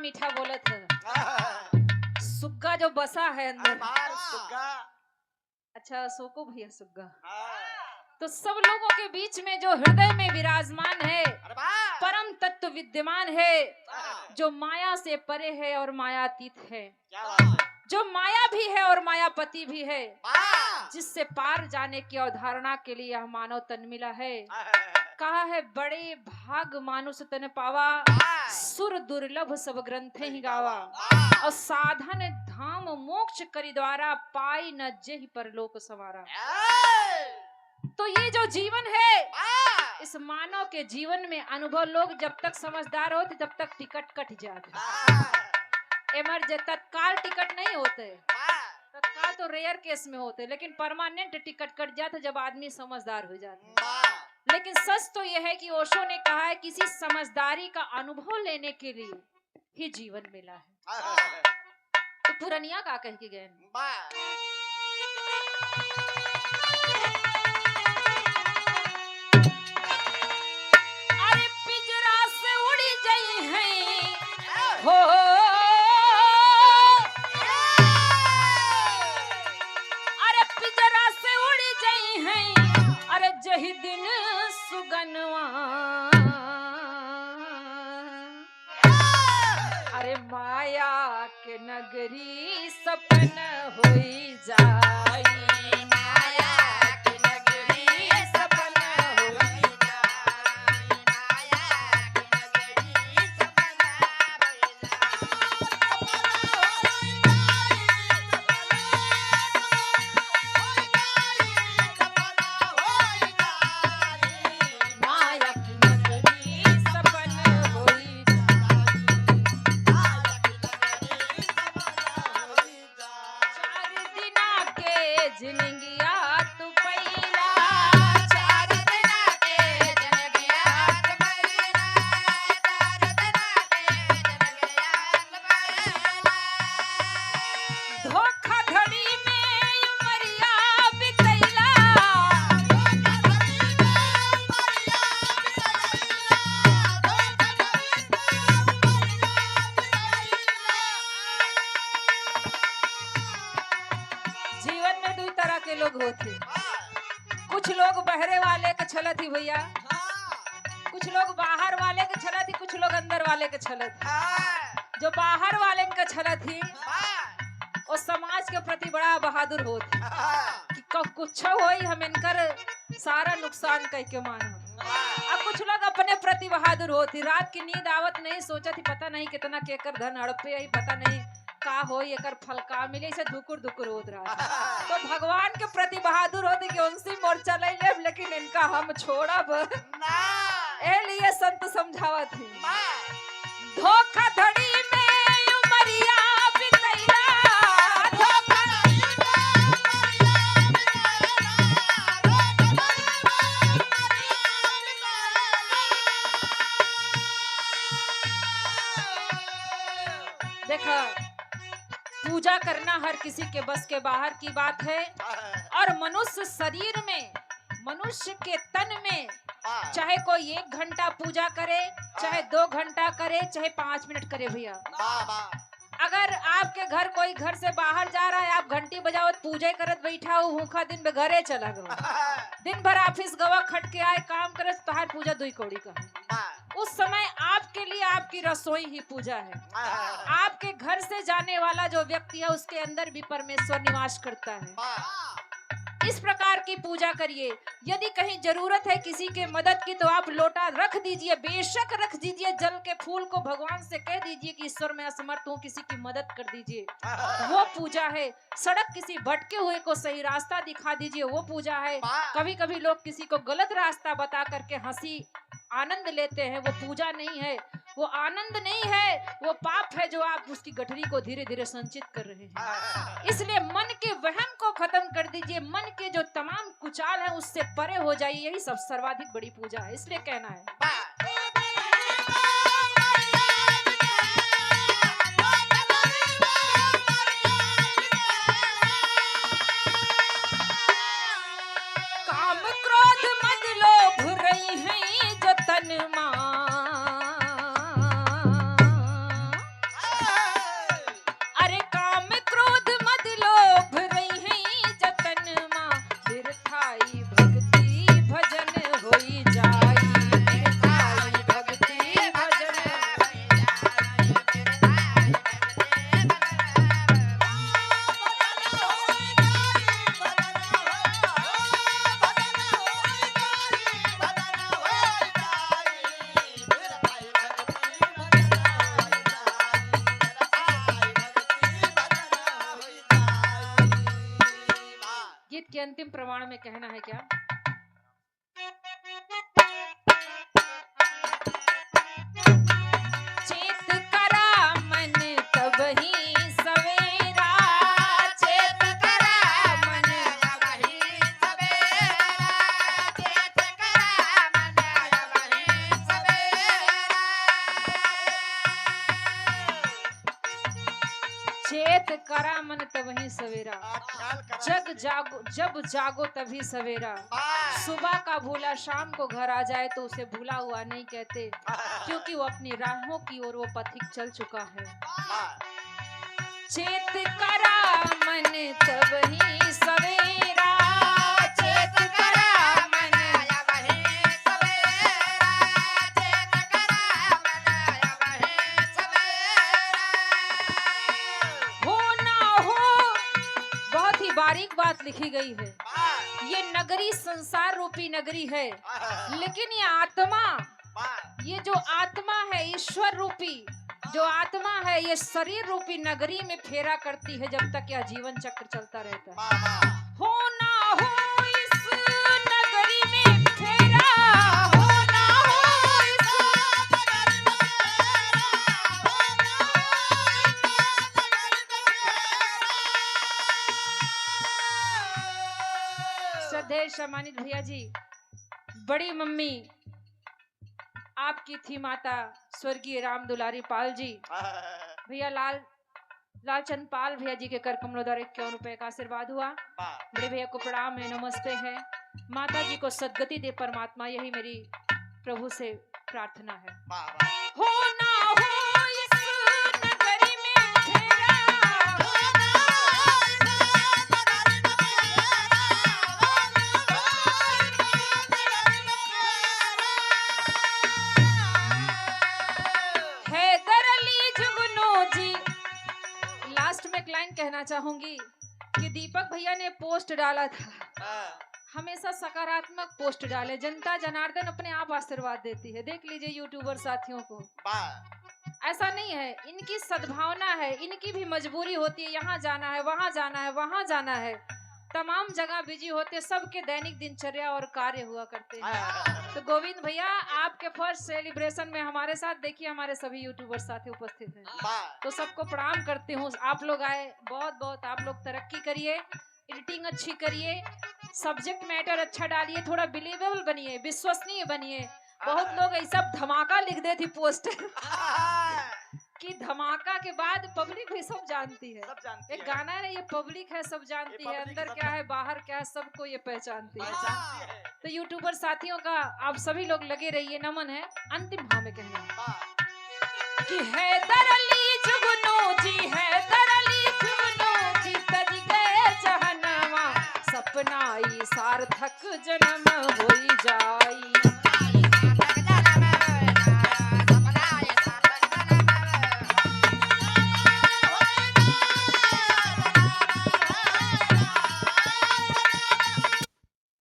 मीठा बोलत है। सुग्गा जो बसा है अंदर, अच्छा सोको भैया सुग्गा, तो सब लोगों के बीच में जो हृदय में विराजमान है, परम तत्व विद्यमान है, जो माया से परे है और मायातीत है, जो माया भी है और मायापति भी है, जिससे पार जाने की अवधारणा के लिए यह मानव तन मिला है। कहा है बड़े भाग मानुष तन पावा, सुर दुर्लभ सब ग्रंथे ही गावा, और साधन धाम मोक्ष करि द्वारा, पाई न जेहि परलोक सवारा। तो ये जो जीवन है, इस मानव के जीवन में अनुभव लोग जब तक समझदार होते तब तक टिकट कट जाते। एमरजेंसी तत्काल टिकट नहीं होते, तत्काल तो रेयर केस में होते, लेकिन परमानेंट टिकट कट जाते जब आदमी समझदार हो जाता। लेकिन सच तो यह है कि ओशो ने कहा है किसी समझदारी का अनुभव लेने के लिए ही जीवन मिला है। तो पुरनिया का कह के गए, अरे पिंजरा से उड़ी गई है हो, अरे पिंजरा से उड़ी गई है, अरे जही दिन सुगनवा, अरे माया के नगरी सपन होई जाई, माया के नगरी सपन होई जाई, माया के नगरी सपन होई जाई, माया की नगरी सपन होई जिंदगिया तू पहिला, चार दिना के जिंदगिया तू पहिला, चार दिना के जिंदगिया तू पहिला, धोखाधड़ी में उमरिया बितैला, धोखाधड़ी में उमरिया बितैला। जीवन में दो तरह के लोग होते, कुछ लोग बहरे वाले के छलत ही भैया, कुछ लोग बाहर वाले के छलत ही, कुछ लोग अंदर वाले के छलत। जो बाहर वाले के छलत ही वो समाज के प्रति बड़ा बहादुर होती कि कुछ होई हम इनकर सारा नुकसान कह के मानो। अब कुछ लोग अपने प्रति बहादुर होती, रात की नींद आवत नहीं, सोचत ही पता नहीं कितना केकर धन हड़पे आई, पता नहीं का हो एकर फल का मिले, इसे धुकुर धुकुर होत रहा। तो भगवान के प्रति बहादुर होते कि उनसे मोर्चा ले ले, लेकिन इनका हम छोड़ब ना, ए लिए संत समझावत थी। धोखाधड़ी में उमरिया बितैला, धोखाधड़ी में उमरिया बितैला, धोखाधड़ी में उमरिया बितैला। देखा, पूजा करना हर किसी के बस के बाहर की बात है, और मनुष्य शरीर में, मनुष्य के तन में, चाहे कोई 1 घंटा पूजा करे, चाहे 2 घंटा करे, चाहे 5 मिनट करे भैया। अगर आपके घर कोई घर से बाहर जा रहा है, आप घंटी बजाओ पूजा करत बैठा हो, भूखा दिन में घरे चला गया, दिन भर ऑफिस गवा खट के आए काम करे, तो हर पूजा 2 कौड़ी का। उस समय आपके लिए आपकी रसोई ही पूजा है। आपके घर से जाने वाला जो व्यक्ति है उसके अंदर भी परमेश्वर निवास करता है। इस प्रकार की पूजा करिए। यदि कहीं जरूरत है किसी के मदद की तो आप लोटा रख दीजिए, बेशक रख दीजिए, जल के फूल को भगवान से कह दीजिए कि ईश्वर मैं असमर्थ हूँ, किसी की मदद कर दीजिए, वो पूजा है। सड़क किसी भटके हुए को सही रास्ता दिखा दीजिए, वो पूजा है। कभी कभी लोग किसी को गलत रास्ता बता करके हंसी आनंद लेते हैं, वो पूजा नहीं है, वो आनंद नहीं है, वो पाप है जो आप उसकी गठरी को धीरे धीरे संचित कर रहे हैं। इसलिए मन के वहम को खत्म कर दीजिए, मन के जो तमाम कुचाल है उससे परे हो जाइए, यही सब सर्वाधिक बड़ी पूजा है। इसलिए कहना है काम क्रोध मद लोभ रही है जो तन मां, अंतिम प्रमाण में कहना है क्या? चेत करा मन तबहि सवेरा, चेत करा मन तबहि सवेरा, चेत करा मन तबहि सवेरा। चेत करा मन तबहि सवेरा, जब जागो तभी सवेरा। सुबह का भूला शाम को घर आ जाए तो उसे भूला हुआ नहीं कहते, क्योंकि वो अपनी राहों की ओर वो पथिक चल चुका है। चेत करा मन तबहि सवेरा, चेत करा मन तबहि सवेरा, चेत करा मन तबहि सवेरा। हो ना हो, बहुत ही बारीक बात लिखी गई है। ये नगरी संसार रूपी नगरी है, लेकिन ये आत्मा, ये जो आत्मा है ईश्वर रूपी जो आत्मा है, ये शरीर रूपी नगरी में फेरा करती है जब तक यह जीवन चक्र चलता रहता है। हो ना हो इस नगरी में फेरा, हो ना हो इस नगरी में फेरा, हो ना हो इस नगरी में फेरा। श्रद्धेय सम्मानित भैया जी, बड़ी मम्मी आपकी थी माता स्वर्गीय राम दुलारी पाल जी। भैया लालचंद पाल भैया जी के कर कमलों द्वारा 51 रुपए का आशीर्वाद हुआ। बड़े भैया को प्रणाम है, नमस्ते है। माता जी को सद्गति दे परमात्मा, यही मेरी प्रभु से प्रार्थना है। हो ना हो इस नगरी में फेरा, हो ना हो इस नगरी में फेरा, हो ना हो इस नगरी में फेरा। हैदर अली जुगनू जी, लास्ट में एक लाइन कहना चाहूंगी कि दीपक भैया ने पोस्ट डाला था, हमेशा सकारात्मक पोस्ट डाले, जनता जनार्दन अपने आप आशीर्वाद देती है। देख लीजिए यूट्यूबर साथियों को, ऐसा नहीं है, इनकी सद्भावना है, इनकी भी मजबूरी होती है, यहाँ जाना है, वहां जाना है, वहां जाना है, तमाम जगह बिजी होते, सबके दैनिक दिनचर्या और कार्य हुआ करते हैं। तो गोविंद भैया आपके फर्स्ट सेलिब्रेशन में हमारे साथ, देखिए हमारे सभी यूट्यूबर साथी उपस्थित हैं, तो सबको प्रणाम करती हूँ। आप लोग आए, बहुत बहुत आप लोग तरक्की करिए, एडिटिंग अच्छी करिए, सब्जेक्ट मैटर अच्छा डालिए, थोड़ा बिलीवेबल बनिए, विश्वसनीय बनिए। बहुत लोग ऐसा धमाका लिख देती पोस्ट कि धमाका के बाद पब्लिक भी सब जानती है। एक गाना है, ये पब्लिक है सब जानती है, अंदर क्या है बाहर क्या है सबको ये पहचानती है। तो यूट्यूबर साथियों का आप सभी लोग लगे रहिए, नमन है। अंतिम भाव में कहना कि हैदर अली जुगनू जी, हैदर अली जुगनू जी, तज गए जहनवा, सपना ई सार्थक जन्म होई जाई।